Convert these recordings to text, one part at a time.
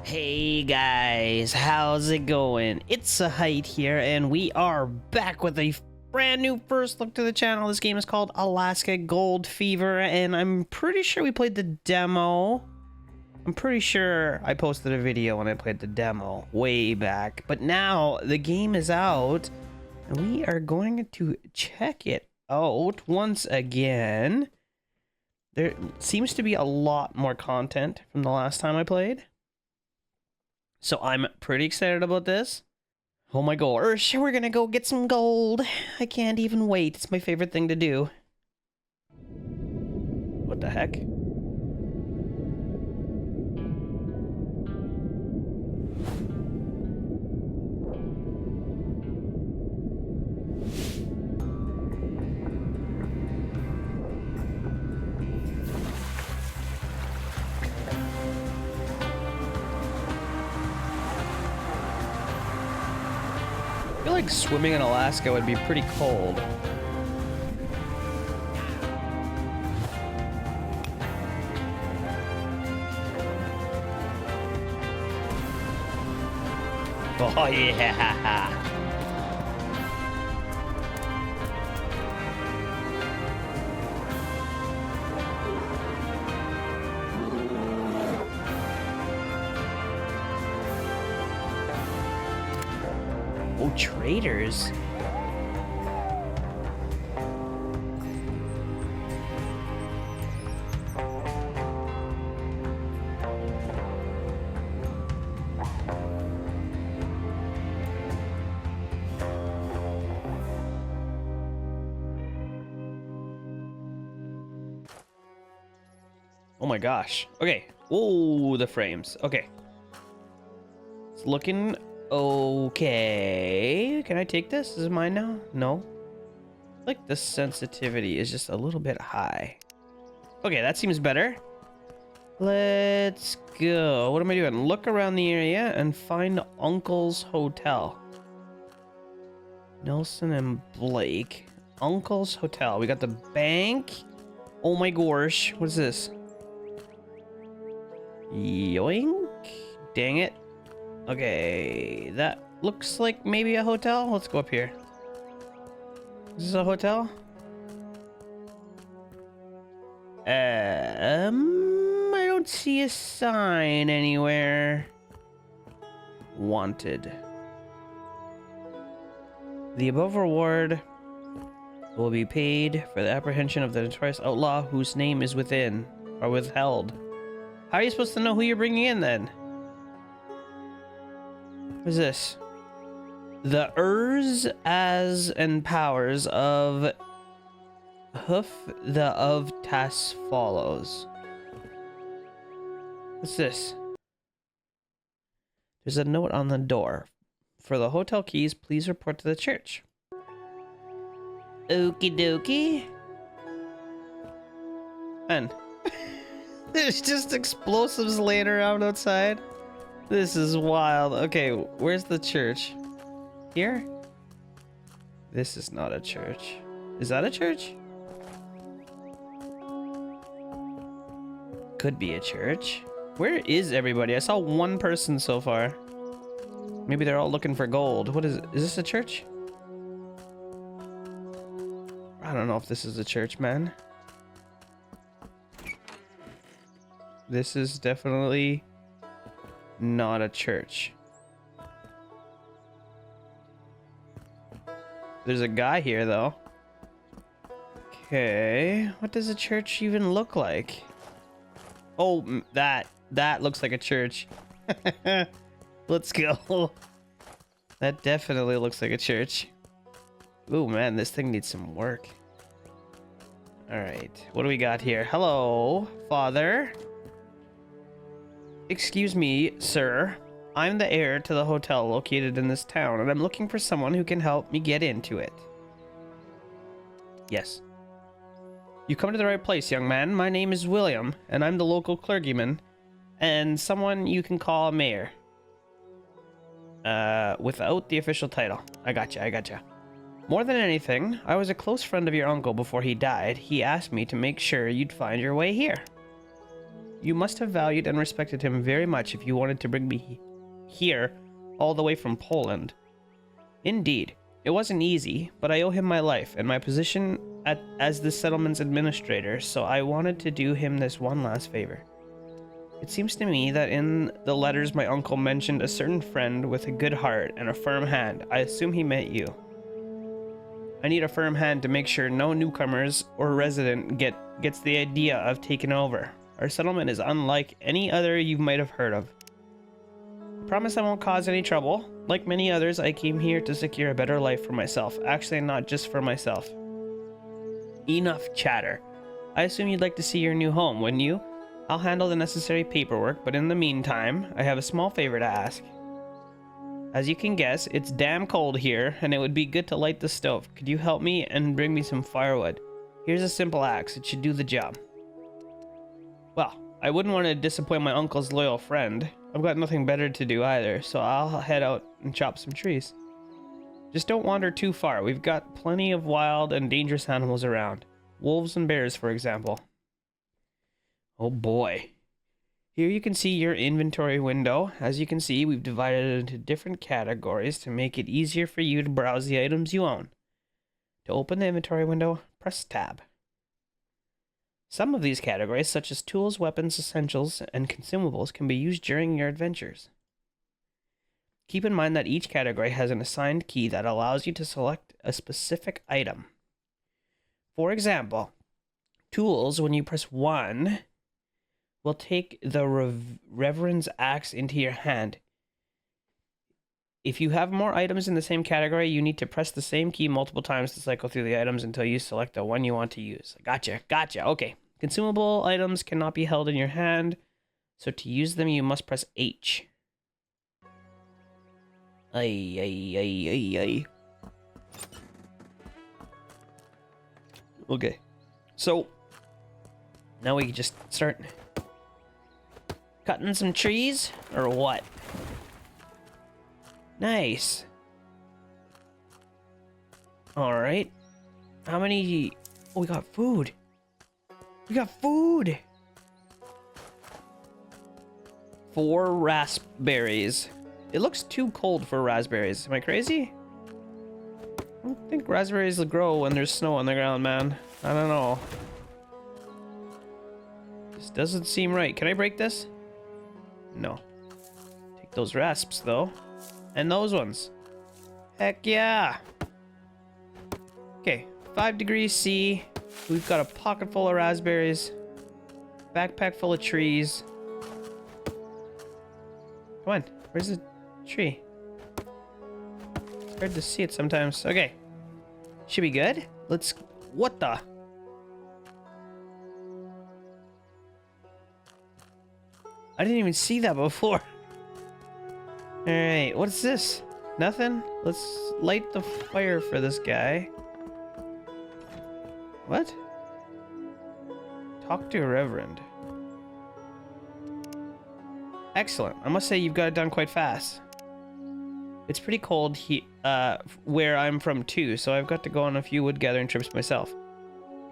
Hey guys, how's it going? It's Zahait here, and we are back with a brand new first look to the channel. This game is called Alaska Gold Fever, and I'm pretty sure we played the demo. I'm pretty sure I posted a video when I played the demo way back, but now the game is out, and we are going to check it out once again. There seems to be a lot more content from the last time I played. So I'm pretty excited about this. Oh my gosh, we're gonna go get some gold. I can't even wait. It's my favorite thing to do. What the heck? I feel like swimming in Alaska would be pretty cold. Oh yeah! Oh, traders. Oh my gosh. Okay. Oh, the frames. Okay. It's looking okay. Can I take this? Is it mine now? No. Like the sensitivity is just a little bit high. Okay, that seems better. Let's go. What am I doing? Look around the area and find Uncle's Hotel. Nelson and Blake. Uncle's Hotel. We got the bank. Oh my gosh. What is this? Yoink. Dang it. Okay, that looks like maybe a hotel. Let's go up here. Is this a hotel? I don't see a sign anywhere. Wanted. The above reward will be paid for the apprehension of the notorious outlaw whose name is within or withheld. How are you supposed to know who you're bringing in then? What is this? The ers, as, and powers of hoof the of tas follows. What's this? There's a note on the door. For the hotel keys, please report to the church. Okie dokie. And there's just explosives laying around outside. This is wild. Okay, where's the church? Here? This is not a church. Is that a church? Could be a church. Where is everybody? I saw one person so far. Maybe they're all looking for gold. What is it? Is this a church? I don't know if this is a church, man. This is definitely not a church. There's a guy here though. Okay, what does a church even look like? Oh, that looks like a church. Let's go. That definitely looks like a church. Ooh, man, this thing needs some work. All right, what do we got here? Hello, Father. Excuse me, sir. I'm the heir to the hotel located in this town, and I'm looking for someone who can help me get into it. Yes. You come to the right place, young man. My name is William, and I'm the local clergyman, and someone you can call mayor. Without the official title. I gotcha. More than anything, I was a close friend of your uncle before he died. He asked me to make sure you'd find your way here. You must have valued and respected him very much if you wanted to bring me here, all the way from Poland. Indeed, it wasn't easy, but I owe him my life and my position as the settlement's administrator, so I wanted to do him this one last favor. It seems to me that in the letters my uncle mentioned a certain friend with a good heart and a firm hand. I assume he meant you. I need a firm hand to make sure no newcomers or resident gets the idea of taking over. Our settlement is unlike any other you might have heard of. I promise I won't cause any trouble. Like many others, I came here to secure a better life for myself. Actually, not just for myself. Enough chatter. I assume you'd like to see your new home, wouldn't you? I'll handle the necessary paperwork, but in the meantime, I have a small favor to ask. As you can guess, it's damn cold here, and it would be good to light the stove. Could you help me and bring me some firewood? Here's a simple axe. It should do the job. Well, I wouldn't want to disappoint my uncle's loyal friend. I've got nothing better to do either, so I'll head out and chop some trees. Just don't wander too far. We've got plenty of wild and dangerous animals around. Wolves and bears, for example. Oh boy. Here you can see your inventory window. As you can see, we've divided it into different categories to make it easier for you to browse the items you own. To open the inventory window, press tab. Some of these categories, such as tools, weapons, essentials, and consumables, can be used during your adventures. Keep in mind that each category has an assigned key that allows you to select a specific item. For example, tools, when you press 1, will take the Reverend's axe into your hand. If you have more items in the same category, you need to press the same key multiple times to cycle through the items until you select the one you want to use. Gotcha. Okay. Consumable items cannot be held in your hand, so to use them, you must press H. Ay. Okay. So, now we can just start cutting some trees, or what? Nice. Alright. How many... Oh, we got food. We got food! 4 raspberries. It looks too cold for raspberries. Am I crazy? I don't think raspberries will grow when there's snow on the ground, man. I don't know. This doesn't seem right. Can I break this? No. Take those rasps, though. And those ones. Heck yeah! Okay, 5 degrees C. We've got a pocket full of raspberries. Backpack full of trees. Come on, where's the tree? It's hard to see it sometimes. Okay. Should be good. Let's... What the? I didn't even see that before. Alright, what's this? Nothing? Let's light the fire for this guy. What? Talk to a reverend. Excellent. I must say you've got it done quite fast. It's pretty cold where I'm from too, so I've got to go on a few wood gathering trips myself.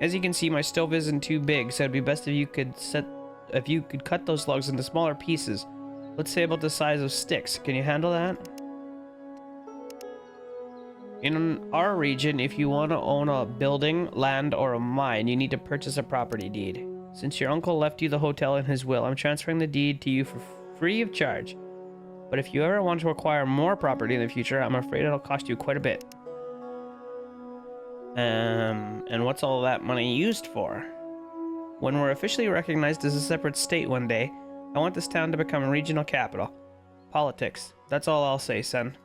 As you can see, my stove isn't too big, so it'd be best if you could cut those logs into smaller pieces. Let's say about the size of sticks. Can you handle that? In our region, if you want to own a building, land, or a mine, you need to purchase a property deed. Since your uncle left you the hotel in his will, I'm transferring the deed to you for free of charge. But if you ever want to acquire more property in the future, I'm afraid it'll cost you quite a bit. And what's all that money used for? When we're officially recognized as a separate state one day, I want this town to become a regional capital. Politics. That's all I'll say, son.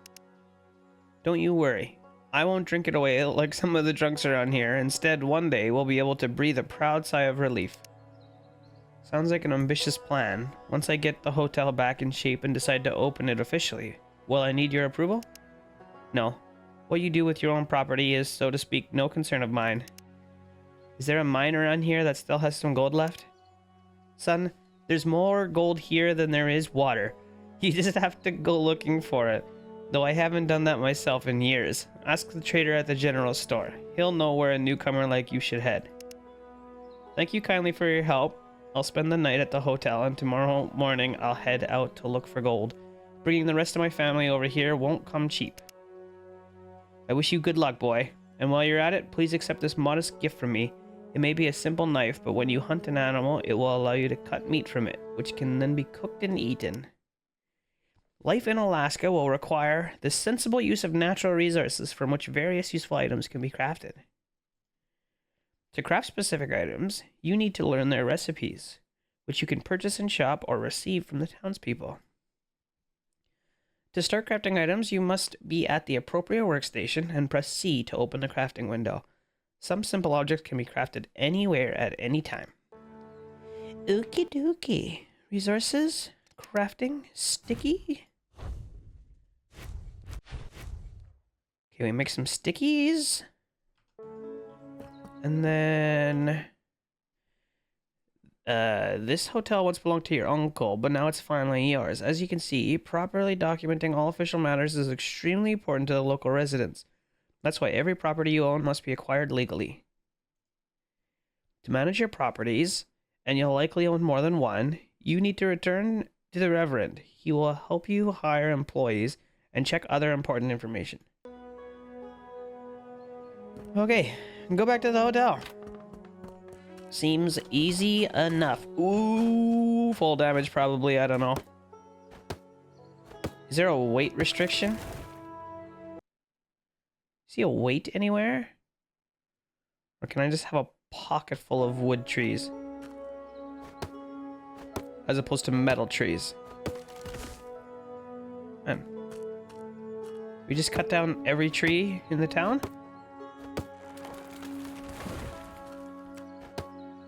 Don't you worry. I won't drink it away like some of the drunks around here. Instead, one day, we'll be able to breathe a proud sigh of relief. Sounds like an ambitious plan. Once I get the hotel back in shape and decide to open it officially, will I need your approval? No. What you do with your own property is, so to speak, no concern of mine. Is there a mine around here that still has some gold left? Son, there's more gold here than there is water. You just have to go looking for it. Though I haven't done that myself in years. Ask the trader at the general store. He'll know where a newcomer like you should head. Thank you kindly for your help. I'll spend the night at the hotel, and tomorrow morning I'll head out to look for gold. Bringing the rest of my family over here won't come cheap. I wish you good luck, boy. And while you're at it, please accept this modest gift from me. It may be a simple knife, but when you hunt an animal, it will allow you to cut meat from it, which can then be cooked and eaten. Life in Alaska will require the sensible use of natural resources from which various useful items can be crafted. To craft specific items, you need to learn their recipes, which you can purchase in shop or receive from the townspeople. To start crafting items, you must be at the appropriate workstation and press C to open the crafting window. Some simple objects can be crafted anywhere at any time. Okie dokie. Resources, crafting, sticky. Okay, we make some stickies. And then this hotel once belonged to your uncle, but now it's finally yours. As you can see, properly documenting all official matters is extremely important to the local residents. That's why every property you own must be acquired legally. To manage your properties, and you'll likely own more than one, you need to return to the Reverend. He will help you hire employees and check other important information. Okay, go back to the hotel. Seems easy enough. Ooh, full damage probably, I don't know. Is there a weight restriction? See a weight anywhere? Or can I just have a pocket full of wood trees? As opposed to metal trees. Man. We just cut down every tree in the town?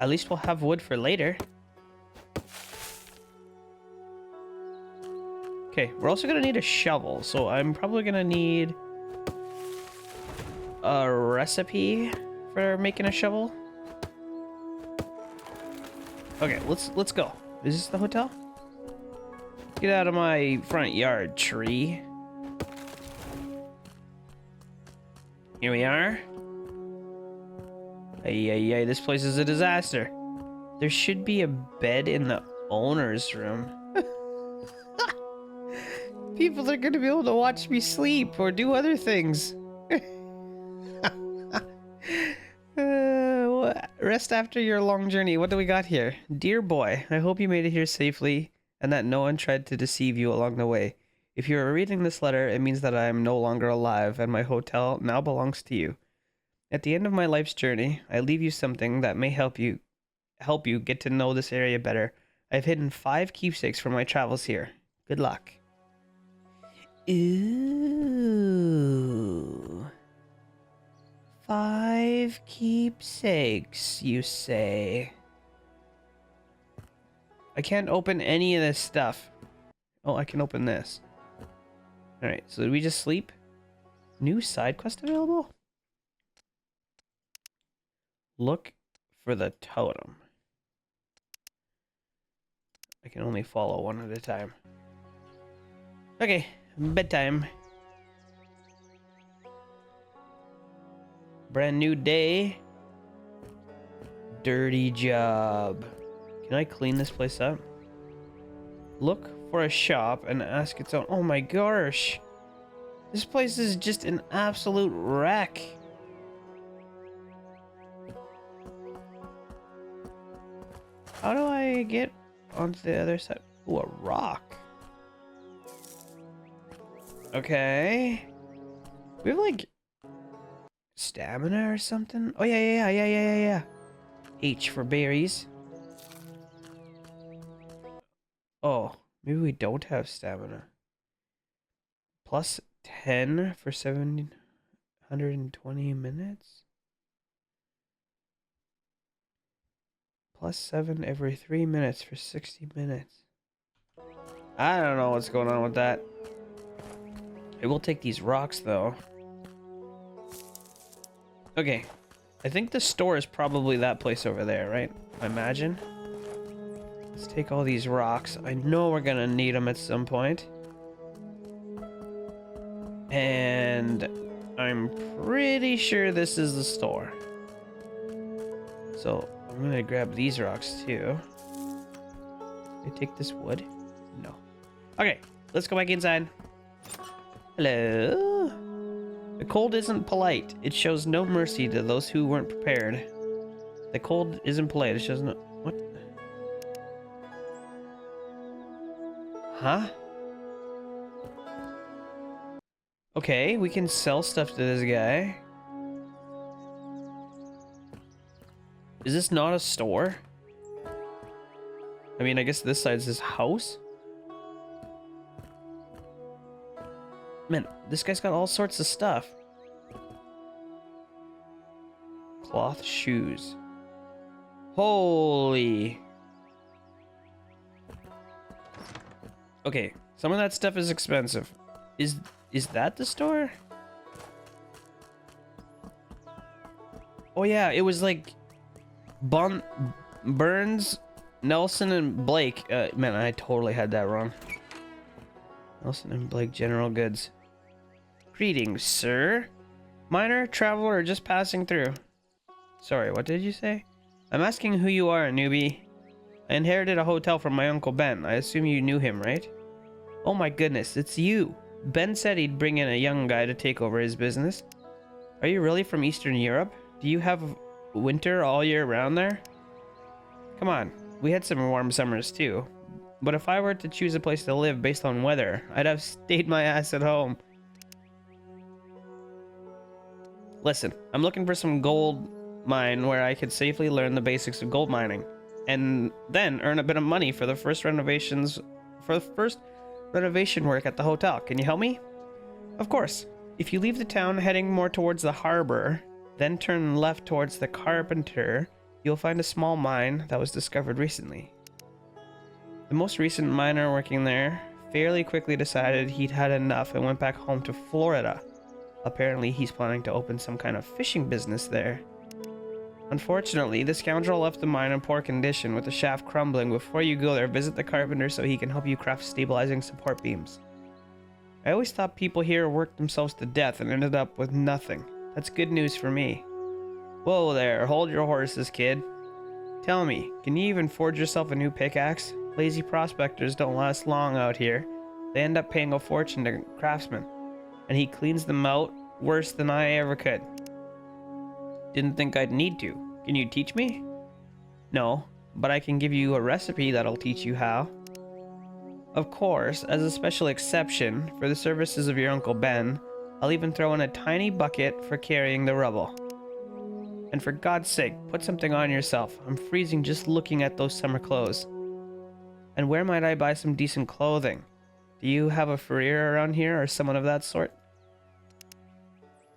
At least we'll have wood for later. Okay, we're also gonna need a shovel, so I'm probably gonna need a recipe for making a shovel. Okay, let's go. Is this the hotel? Get out of my front yard, tree. Here we are. Ay, this place is a disaster. There should be a bed in the owner's room. People are gonna be able to watch me sleep or do other things. Rest after your long journey. What do we got here? Dear boy, I hope you made it here safely and that no one tried to deceive you along the way. If you are reading this letter, it means that I am no longer alive and my hotel now belongs to you. At the end of my life's journey, I leave you something that may help you get to know this area better. I've hidden 5 keepsakes from my travels here. Good luck. Ooh. 5 keepsakes, you say? I can't open any of this stuff. Oh, I can open this. Alright, so did we just sleep? New side quest available? Look for the totem. I can only follow one at a time. Okay, bedtime. Brand new day. Dirty job. Can I clean this place up? Look for a shop and ask its own. Oh my gosh. This place is just an absolute wreck. How do I get onto the other side? Ooh, a rock. Okay. We have like stamina or something? Oh yeah. H for berries. Oh, maybe we don't have stamina. Plus 10 for 720 minutes? Plus 7 every 3 minutes for 60 minutes. I don't know what's going on with that. I will take these rocks though. Okay. I think the store is probably that place over there, right? I imagine. Let's take all these rocks. I know we're gonna need them at some point. And I'm pretty sure this is the store. So I'm gonna grab these rocks too. Can I take this wood? No. Okay, let's go back inside. Hello? The cold isn't polite. It shows no mercy to those who weren't prepared. The cold isn't polite. It shows no... What? Huh? Okay, we can sell stuff to this guy. Is this not a store? I mean, I guess this side's his house? Man, this guy's got all sorts of stuff. Cloth shoes. Holy. Okay, some of that stuff is expensive. Is that the store? Oh yeah, it was like Burns, Nelson, and Blake. Man, I totally had that wrong. Nelson and Blake General Goods. Greetings, sir. Minor, traveler, or just passing through? Sorry, what did you say? I'm asking who you are, newbie. I inherited a hotel from my Uncle Ben. I assume you knew him, right? Oh my goodness, it's you. Ben said he'd bring in a young guy to take over his business. Are you really from Eastern Europe? Do you have winter all year round there? Come on, we had some warm summers too. But if I were to choose a place to live based on weather, I'd have stayed my ass at home. Listen, I'm looking for some gold mine where I could safely learn the basics of gold mining, and then earn a bit of money for the first renovation work at the hotel. Can you help me? Of course. If you leave the town heading more towards the harbor, then turn left towards the Carpenter, you'll find a small mine that was discovered recently. The most recent miner working there fairly quickly decided he'd had enough and went back home to Florida. Apparently he's planning to open some kind of fishing business there. Unfortunately, the scoundrel left the mine in poor condition with the shaft crumbling. Before you go there, visit the carpenter so he can help you craft stabilizing support beams. I always thought people here worked themselves to death and ended up with nothing. That's good news for me. Whoa there, hold your horses, kid. Tell me, can you even forge yourself a new pickaxe? Lazy prospectors don't last long out here. They end up paying a fortune to craftsmen. And he cleans them out worse than I ever could. Didn't think I'd need to. Can you teach me? No, but I can give you a recipe that'll teach you how. Of course, as a special exception for the services of your Uncle Ben, I'll even throw in a tiny bucket for carrying the rubble. And for God's sake, put something on yourself. I'm freezing just looking at those summer clothes. And where might I buy some decent clothing? Do you have a furrier around here or someone of that sort?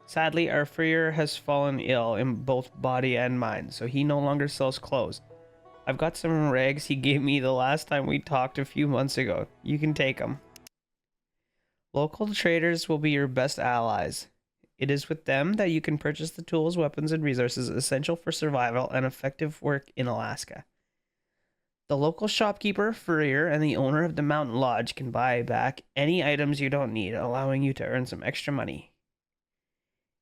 Sadly, our furrier has fallen ill in both body and mind, so he no longer sells clothes. I've got some rags he gave me the last time we talked a few months ago. You can take them. Local traders will be your best allies. It is with them that you can purchase the tools, weapons, and resources essential for survival and effective work in Alaska. The local shopkeeper, furrier, and the owner of the mountain lodge can buy back any items you don't need, allowing you to earn some extra money.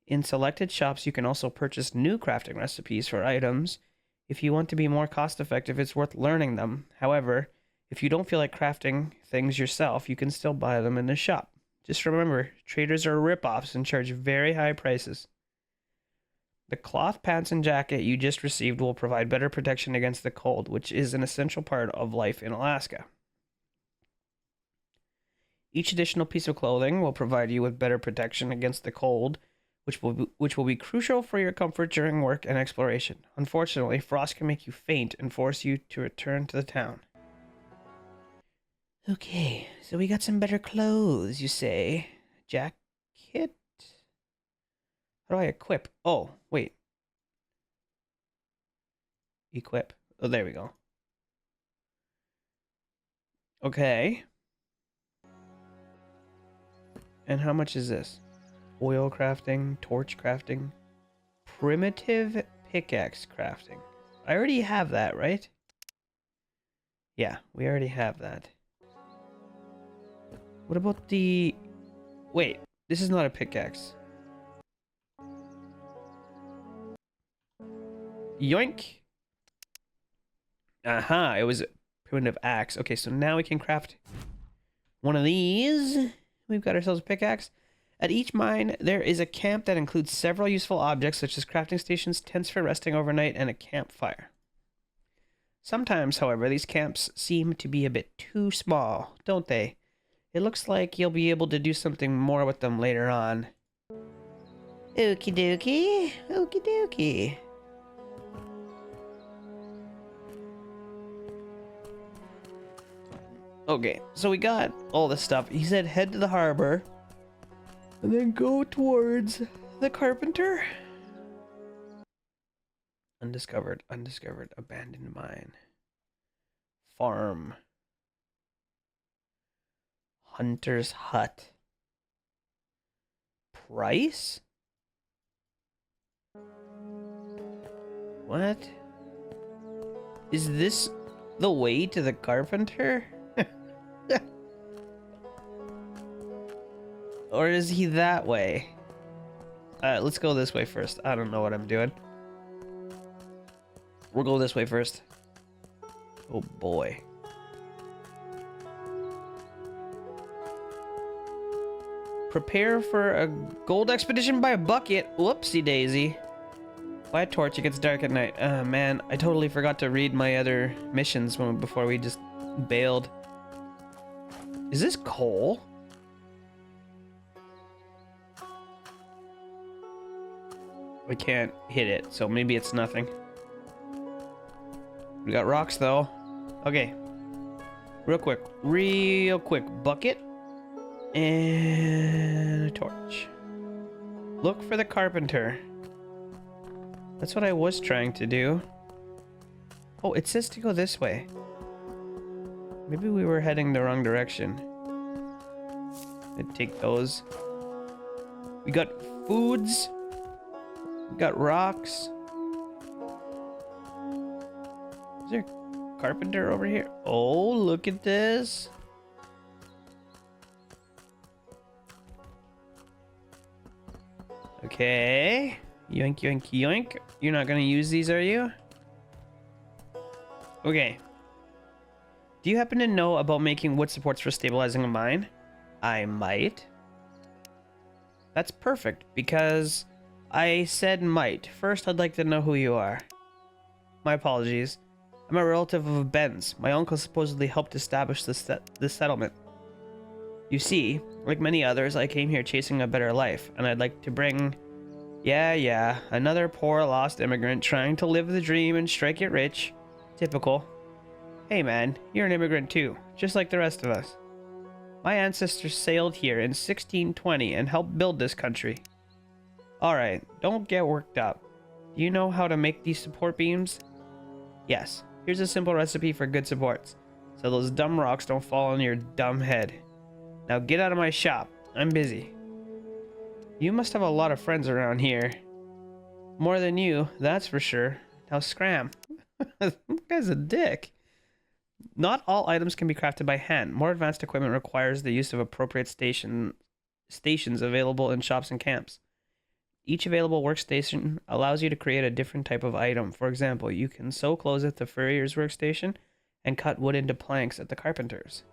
In selected shops, you can also purchase new crafting recipes for items. If you want to be more cost-effective, it's worth learning them. However, if you don't feel like crafting things yourself, you can still buy them in the shop. Just remember, traders are rip-offs and charge very high prices. The cloth pants and jacket you just received will provide better protection against the cold, which is an essential part of life in Alaska. Each additional piece of clothing will provide you with better protection against the cold, which will be crucial for your comfort during work and exploration. Unfortunately, frost can make you faint and force you to return to the town. Okay, so we got some better clothes, you say. Jacket? How do I equip? Oh, wait. Equip. Oh, there we go. Okay. And how much is this? Oil crafting, torch crafting, primitive pickaxe crafting. I already have that, right? Yeah, we already have that. What about the... Wait, this is not a pickaxe. Yoink! Aha, it was primitive axe. Okay, so now we can craft one of these. We've got ourselves a pickaxe. At each mine, there is a camp that includes several useful objects, such as crafting stations, tents for resting overnight, and a campfire. Sometimes, however, these camps seem to be a bit too small, don't they? It looks like you'll be able to do something more with them later on. Okie dokie. Okie dokie. Okay, so we got all this stuff. He said head to the harbor and then go towards the carpenter. Undiscovered, abandoned mine. Farm. Hunter's hut. Price? What? Is this the way to the carpenter? Or is he that way? Let's go this way first. I don't know what I'm doing. We'll go this way first. Oh boy. Prepare for a gold expedition by a bucket. Whoopsie daisy. By a torch, it gets dark at night. Man, I totally forgot to read my other missions before we just bailed. Is this coal? We can't hit it, so maybe it's nothing. We got rocks though. Okay. Real quick. Bucket. And a torch. Look for the carpenter. That's what I was trying to do. Oh, it says to go this way. Maybe we were heading the wrong direction. I'd take those. We got foods. We got rocks. Is there a carpenter over here? Oh, look at this. Okay. Yoink, yoink, yoink. You're not gonna use these, are you? Okay. Do you happen to know about making wood supports for stabilizing a mine? I might. That's perfect, because I said might. First, I'd like to know who you are. My apologies. I'm a relative of Ben's. My uncle supposedly helped establish this settlement. You see, like many others, I came here chasing a better life, and I'd like to bring... Yeah, another poor lost immigrant trying to live the dream and strike it rich. Typical. Hey man, you're an immigrant too, just like the rest of us. My ancestors sailed here in 1620 and helped build this country. Alright, don't get worked up. Do you know how to make these support beams? Yes, here's a simple recipe for good supports, so those dumb rocks don't fall on your dumb head. Now get out of my shop, I'm busy. You must have a lot of friends around here. More than you, that's for sure. Now scram. This guy's a dick. Not all items can be crafted by hand. More advanced equipment requires the use of appropriate stations available in shops and camps. Each available workstation allows you to create a different type of item. For example, you can sew clothes at the furrier's workstation and cut wood into planks at the carpenter's.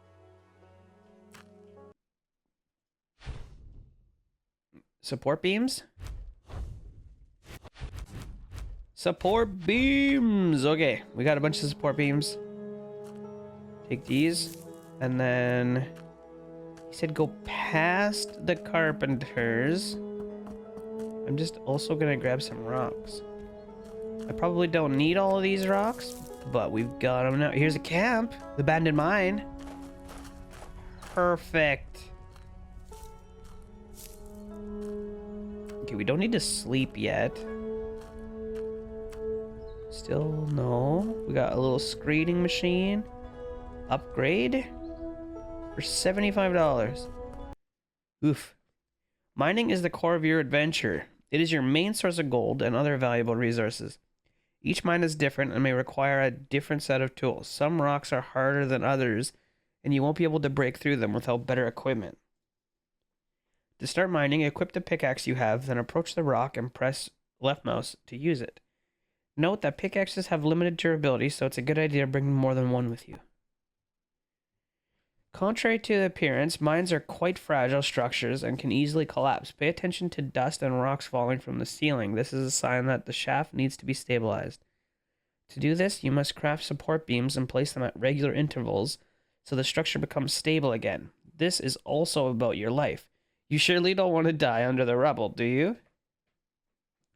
Support beams? Support beams! Okay, we got a bunch of support beams. Take these, and then he said go past the carpenters. I'm just also gonna grab some rocks. I probably don't need all of these rocks, but we've got them now. Here's a camp, the abandoned mine. Perfect. Okay, we don't need to sleep yet. Still no. We got a little screening machine. Upgrade for $75. Oof. Mining is the core of your adventure. It is your main source of gold and other valuable resources. Each mine is different and may require a different set of tools. Some rocks are harder than others, and you won't be able to break through them without better equipment. To start mining, equip the pickaxe you have, then approach the rock and press left mouse to use it. Note that pickaxes have limited durability, so it's a good idea to bring more than one with you. Contrary to appearance, mines are quite fragile structures and can easily collapse. Pay attention to dust and rocks falling from the ceiling. This is a sign that the shaft needs to be stabilized. To do this, you must craft support beams and place them at regular intervals so the structure becomes stable again. This is also about your life. You surely don't want to die under the rubble, do you?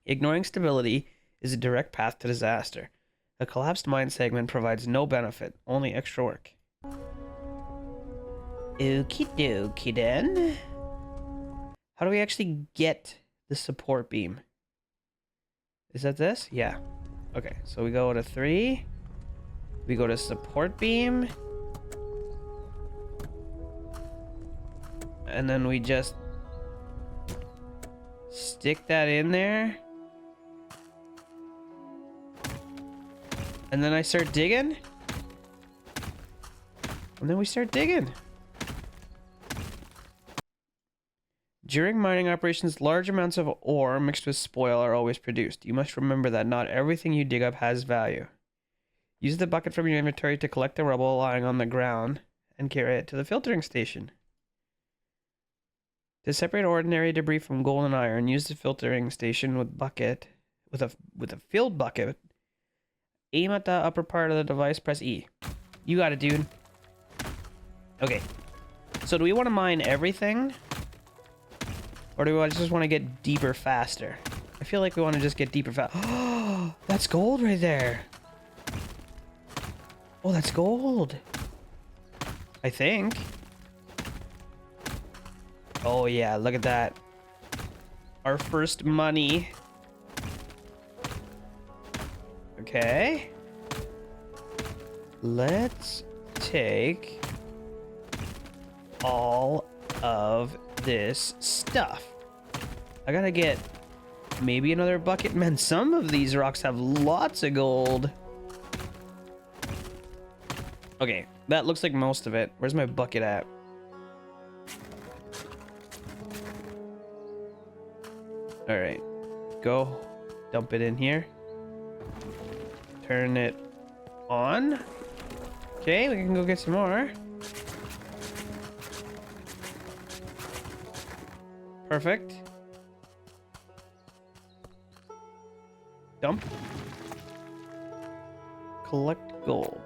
Ignoring stability is a direct path to disaster. A collapsed mine segment provides no benefit, only extra work. Okie dokie then. How do we actually get the support beam? Is that this? Yeah. Okay, so we go to 3. We go to support beam. And then we just stick that in there. And then I start digging. And then we start digging. During mining operations, large amounts of ore mixed with spoil are always produced. You must remember that not everything you dig up has value. Use the bucket from your inventory to collect the rubble lying on the ground and carry it to the filtering station. To separate ordinary debris from gold and iron, use the filtering station with a filled bucket. Aim at the upper part of the device, press E. You got it, dude. Okay. So do we want to mine everything? Or do we just want to get deeper faster? I feel like we want to just get deeper fast. Oh, that's gold right there. Oh, that's gold. I think. Oh yeah, look at that. Our first money. Okay. Let's take all of this stuff. I gotta get maybe another bucket. Man, some of these rocks have lots of gold. Okay, that looks like most of it. Where's my bucket at? All right, go dump it in here. Turn it on. Okay, we can go get some more. Perfect. Dump. Collect gold.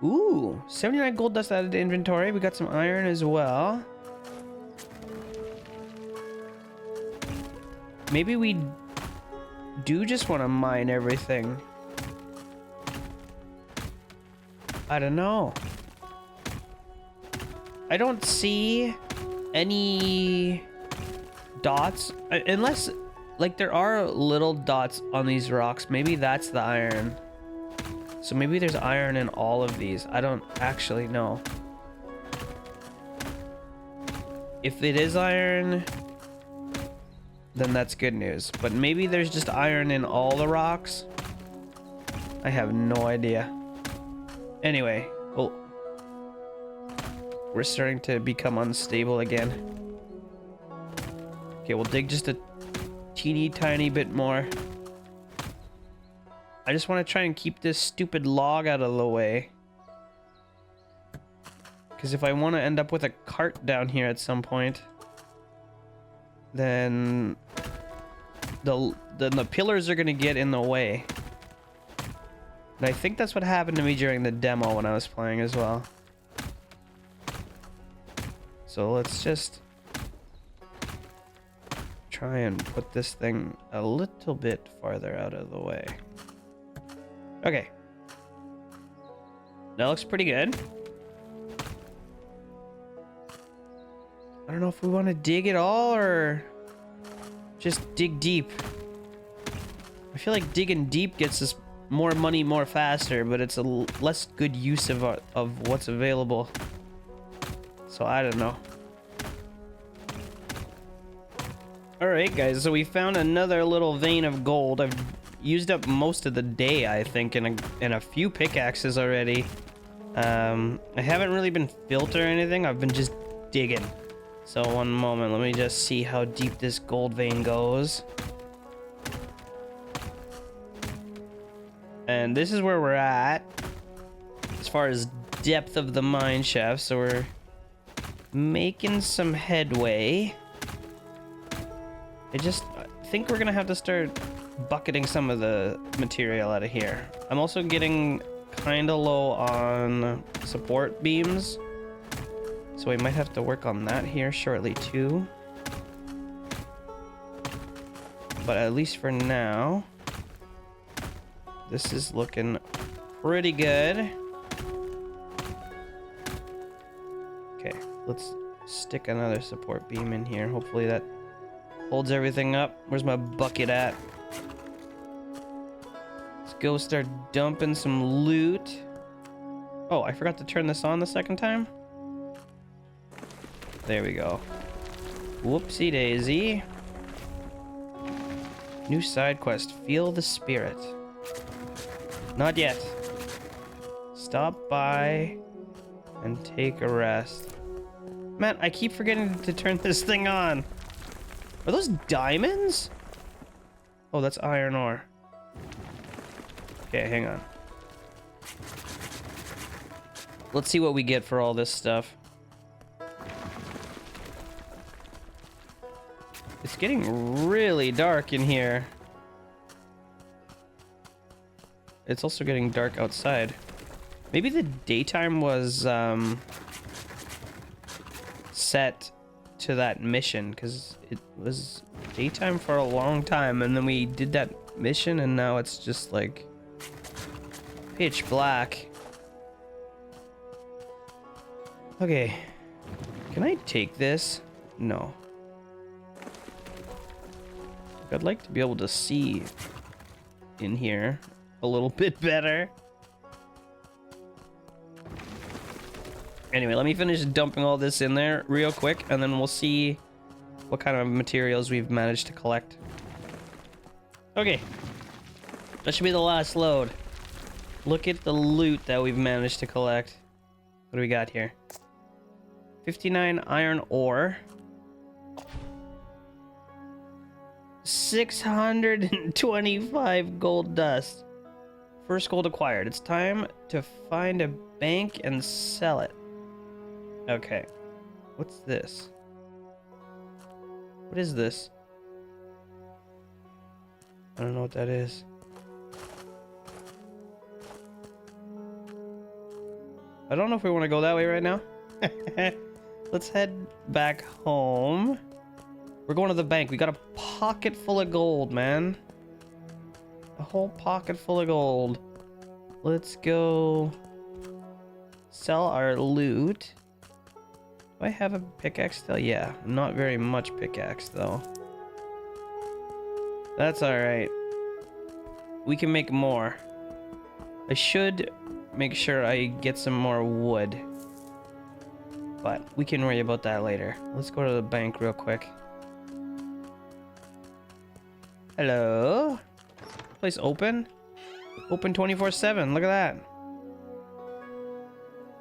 Ooh, 79 gold dust added to inventory. We got some iron as well. Maybe we do just want to mine everything. I don't know. I don't see any dots unless, like, there are little dots on these rocks. Maybe that's the iron. So maybe there's iron in all of these. I don't actually know. If it is iron, then that's good news. But maybe there's just iron in all the rocks. I have no idea. Anyway, oh, we're starting to become unstable again. Okay, we'll dig just a teeny tiny bit more. I just want to try and keep this stupid log out of the way. Because if I want to end up with a cart down here at some point, then the pillars are going to get in the way. And I think that's what happened to me during the demo when I was playing as well. So let's just try and put this thing a little bit farther out of the way. Okay. That looks pretty good. I don't know if we want to dig it all or just dig deep. I feel like digging deep gets us more money more faster, but it's a less good use of what's available. So I don't know. Alright guys, so we found another little vein of gold. I've used up most of the day, I think, in a few pickaxes already. I haven't really been filtering anything. I've been just digging. So one moment, let me just see how deep this gold vein goes. And this is where we're at as far as depth of the mine shaft, so we're making some headway. I think we're gonna have to start bucketing some of the material out of here. I'm also getting kind of low on support beams, so we might have to work on that here shortly too. But at least for now, this is looking pretty good. Okay, let's stick another support beam in here. Hopefully that holds everything up. Where's my bucket at? Let's go start dumping some loot. Oh, I forgot to turn this on the second time. There we go. Whoopsie daisy. New side quest. Feel the spirit. Not yet. Stop by and take a rest. Man, I keep forgetting to turn this thing on. Are those diamonds? Oh, that's iron ore. Okay, hang on. Let's see what we get for all this stuff. It's getting really dark in here. It's also getting dark outside. Maybe the daytime was set to that mission, because it was daytime for a long time, and then we did that mission, and now it's just like pitch black. Okay, can I take this? No. I'd like to be able to see in here a little bit better. Anyway, let me finish dumping all this in there real quick, and then we'll see what kind of materials we've managed to collect. Okay, that should be the last load. Look at the loot that we've managed to collect. What do we got here? 59 iron ore. 625 gold dust. First gold acquired. It's time to find a bank and sell it. Okay. What's this? What is this? I don't know what that is. I don't know if we want to go that way right now. Let's head back home. We're going to the bank. We got a pocket full of gold, man. A whole pocket full of gold. Let's go sell our loot. Do I have a pickaxe still? Yeah, not very much pickaxe though. That's alright. We can make more. I should make sure I get some more wood. But we can worry about that later. Let's go to the bank real quick. Hello? Place open? Open 24/7. Look at that.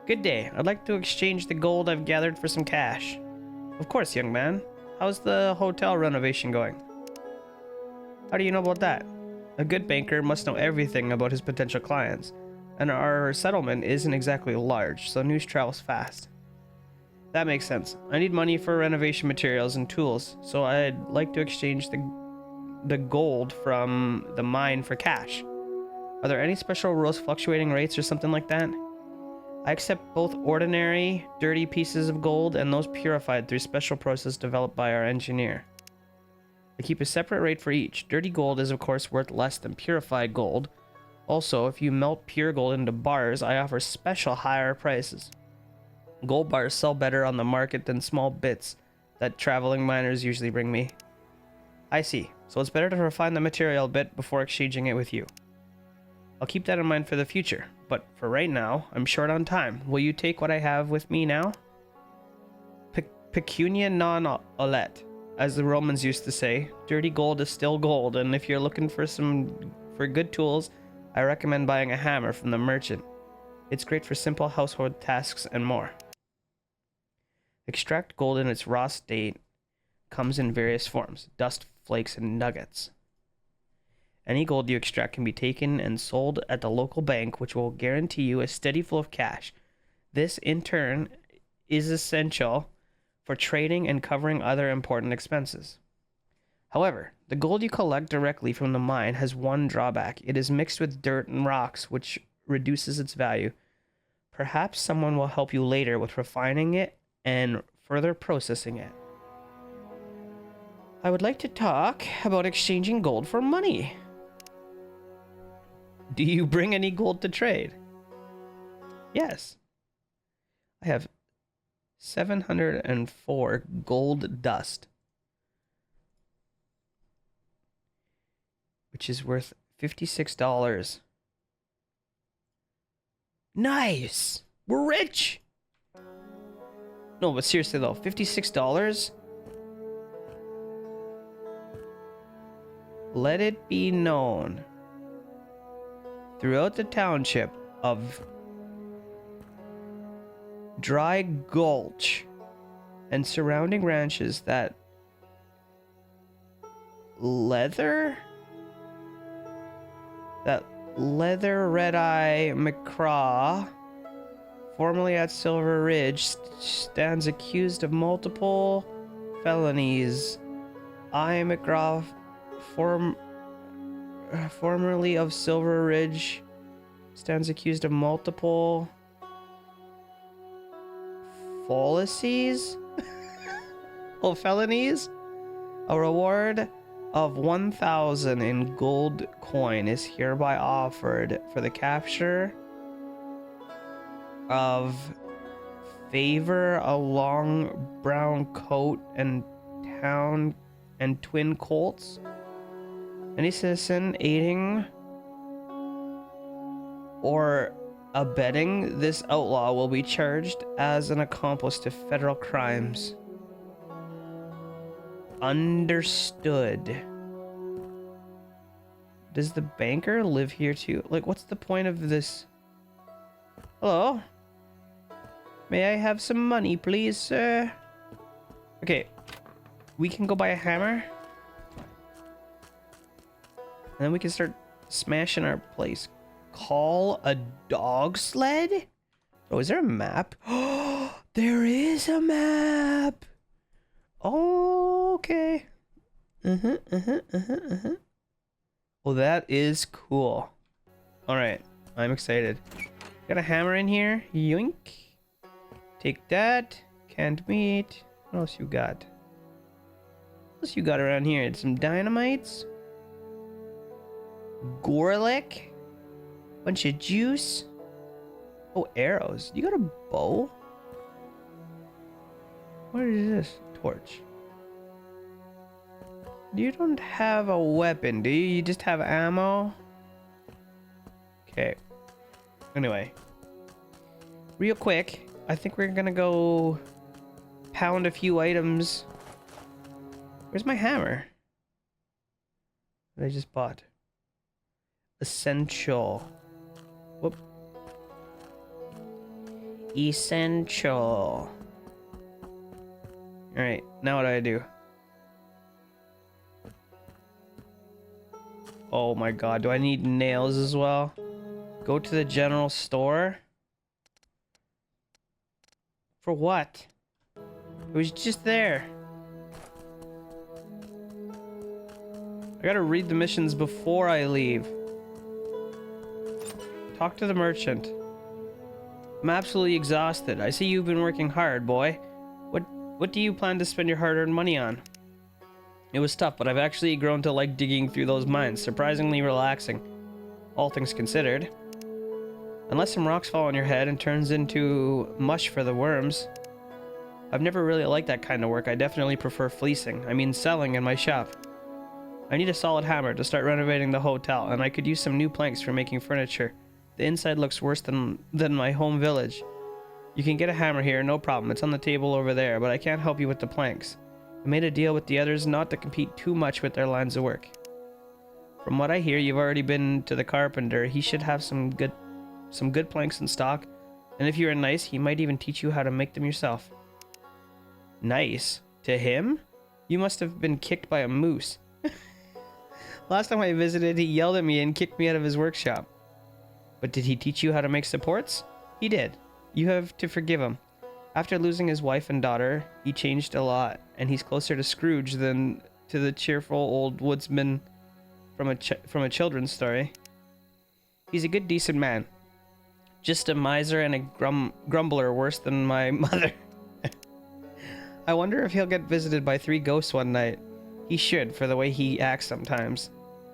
Good day. I'd like to exchange the gold I've gathered for some cash. Of course, young man. How's the hotel renovation going? How do you know about that? A good banker must know everything about his potential clients, and our settlement isn't exactly large, so news travels fast. That makes sense. I need money for renovation materials and tools, so I'd like to exchange the gold from the mine for cash. Are there any special rules, fluctuating rates or something like that? I accept both ordinary, dirty pieces of gold and those purified through special process developed by our engineer. I keep a separate rate for each. Dirty gold is of course worth less than purified gold. Also, if you melt pure gold into bars, I offer special higher prices. Gold bars sell better on the market than small bits that traveling miners usually bring me. I see. So it's better to refine the material a bit before exchanging it with you. I'll keep that in mind for the future, but for right now, I'm short on time. Will you take what I have with me now? Pecunia non olet, as the Romans used to say. Dirty gold is still gold, and if you're looking for good tools, I recommend buying a hammer from the merchant. It's great for simple household tasks and more. Extract gold in its raw state comes in various forms: dust, flakes, and nuggets. Any gold you extract can be taken and sold at the local bank, which will guarantee you a steady flow of cash. This, in turn, is essential for trading and covering other important expenses. However, the gold you collect directly from the mine has one drawback. It is mixed with dirt and rocks, which reduces its value. Perhaps someone will help you later with refining it and further processing it. I would like to talk about exchanging gold for money. Do you bring any gold to trade? Yes. I have 704 gold dust, which is worth $56. Nice! We're rich! No, but seriously though, $56? Let it be known throughout the township of Dry Gulch and surrounding ranches that Leather Red-Eye McCraw, formerly at Silver Ridge, stands accused of multiple felonies. I. McGraw, formerly of Silver Ridge, stands accused of multiple fallacies? Oh, felonies? A reward of 1,000 in gold coin is hereby offered for the capture of Favor, a long brown coat and twin colts. Any citizen aiding or abetting this outlaw will be charged as an accomplice to federal crimes. Understood. Does the banker live here too? Like, what's the point of this? Hello? May I have some money, please, sir? Okay. We can go buy a hammer. And then we can start smashing our place. Call a dog sled? Oh, is there a map? Oh, there is a map. Oh, okay. Well, that is cool. All right, I'm excited. Got a hammer in here. Yoink. Take that. Canned meat. What else you got? What else you got around here? Some dynamites. Garlic. Bunch of juice. Oh, arrows. You got a bow? What is this? Torch. You don't have a weapon, do you? You just have ammo? Okay. Anyway. Real quick, I think we're gonna go pound a few items. Where's my hammer? That I just bought. Essential. Whoop. Essential. Alright, now what do I do? Oh my god, do I need nails as well? Go to the general store? For what? It was just there. I gotta read the missions before I leave. Talk to the merchant. I'm absolutely exhausted. I see you've been working hard, boy. What do you plan to spend your hard-earned money on? It was tough, but I've actually grown to like digging through those mines. Surprisingly relaxing, all things considered. Unless some rocks fall on your head and turns into mush for the worms. I've never really liked that kind of work. I definitely prefer fleecing. I mean selling in my shop. I need a solid hammer to start renovating the hotel, and I could use some new planks for making furniture. The inside looks worse than my home village. You can get a hammer here, no problem. It's on the table over there, but I can't help you with the planks. I made a deal with the others not to compete too much with their lines of work. From what I hear, you've already been to the carpenter. He should have some good planks in stock, and if you're nice, he might even teach you how to make them yourself. Nice? To him? You must have been kicked by a moose. Last time I visited, he yelled at me and kicked me out of his workshop. But did he teach you how to make supports? He did. You have to forgive him. After losing his wife and daughter, he changed a lot, and he's closer to Scrooge than to the cheerful old woodsman from a children's story. He's a good, decent man. Just a miser and a grumbler worse than my mother. I wonder if he'll get visited by 3 ghosts one night. He should, for the way he acts sometimes.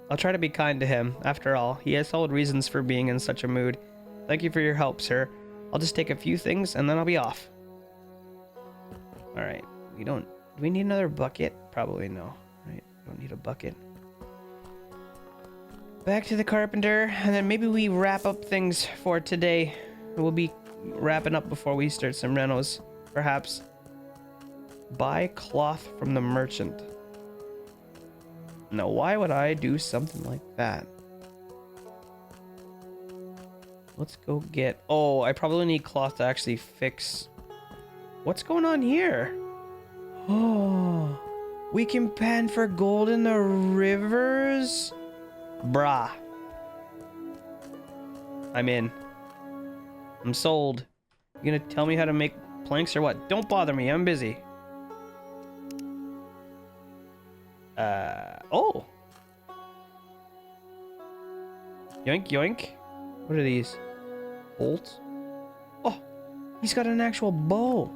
I'll try to be kind to him. After all, he has solid reasons for being in such a mood. Thank you for your help, sir. I'll just take a few things and then I'll be off. Alright, do we need another bucket? Probably no. Right, don't need a bucket. Back to the carpenter, and then maybe we wrap up things for today. We'll be wrapping up before we start some renos, perhaps. Buy cloth from the merchant. Now, why would I do something like that? Let's go get... Oh, I probably need cloth to actually fix... What's going on here? Oh, we can pan for gold in the rivers? Brah. I'm in. I'm sold. You gonna tell me how to make planks or what? Don't bother me, I'm busy. Oh. Yoink, yoink. What are these? Bolts? Oh, he's got an actual bow.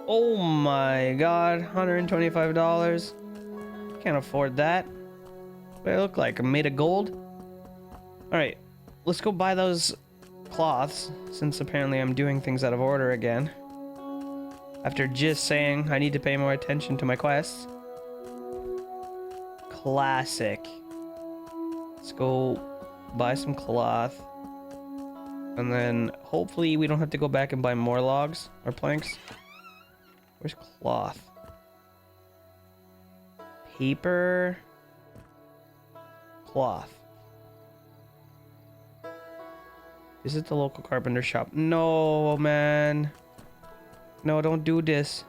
Oh my god, $125. Can't afford that. What do I look like? I'm made of gold? Alright, let's go buy those cloths, since apparently I'm doing things out of order again. After just saying I need to pay more attention to my quests. Classic. Let's go buy some cloth. And then hopefully we don't have to go back and buy more logs or planks. Where's cloth? Paper. Cloth. Is it the local carpenter shop? No, man. No, don't do this.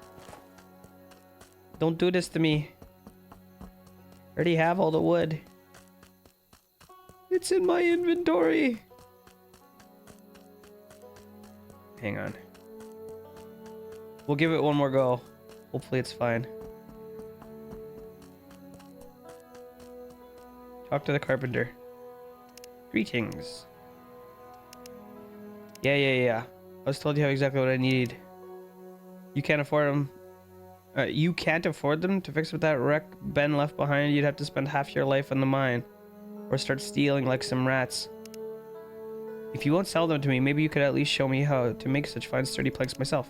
Don't do this to me. I already have all the wood. It's in my inventory. Hang on. We'll give it one more go. Hopefully it's fine. Talk to the carpenter. Greetings. Yeah. I was told you have exactly what I need. You can't afford them. You can't afford them to fix with that wreck Ben left behind. You'd have to spend half your life in the mine, or start stealing like some rats. If you won't sell them to me, maybe you could at least show me how to make such fine sturdy planks myself.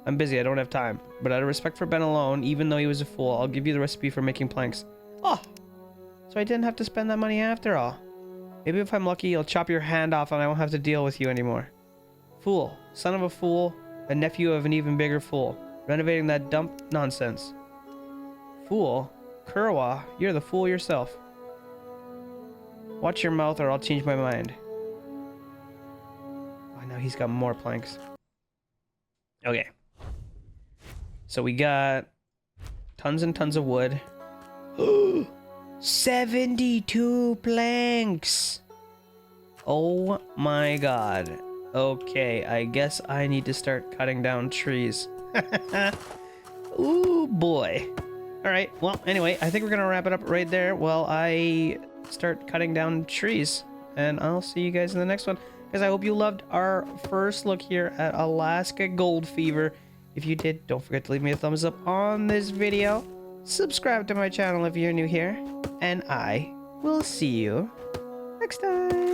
I'm busy, I don't have time. But out of respect for Ben alone, even though he was a fool, I'll give you the recipe for making planks. Oh! So I didn't have to spend that money after all. Maybe if I'm lucky, you'll chop your hand off and I won't have to deal with you anymore. Fool. Son of a fool. A nephew of an even bigger fool. Renovating that dump nonsense. Fool? Kurwa, you're the fool yourself. Watch your mouth or I'll change my mind. Oh, now he's got more planks. Okay. So we got tons and tons of wood. 72 planks! Oh my god. Okay, I guess I need to start cutting down trees. Ooh boy. Alright, well, anyway, I think we're gonna wrap it up right there while I start cutting down trees. And I'll see you guys in the next one. Guys, I hope you loved our first look here at Alaska Gold Fever. If you did, don't forget to leave me a thumbs up on this video. Subscribe to my channel if you're new here. And I will see you next time.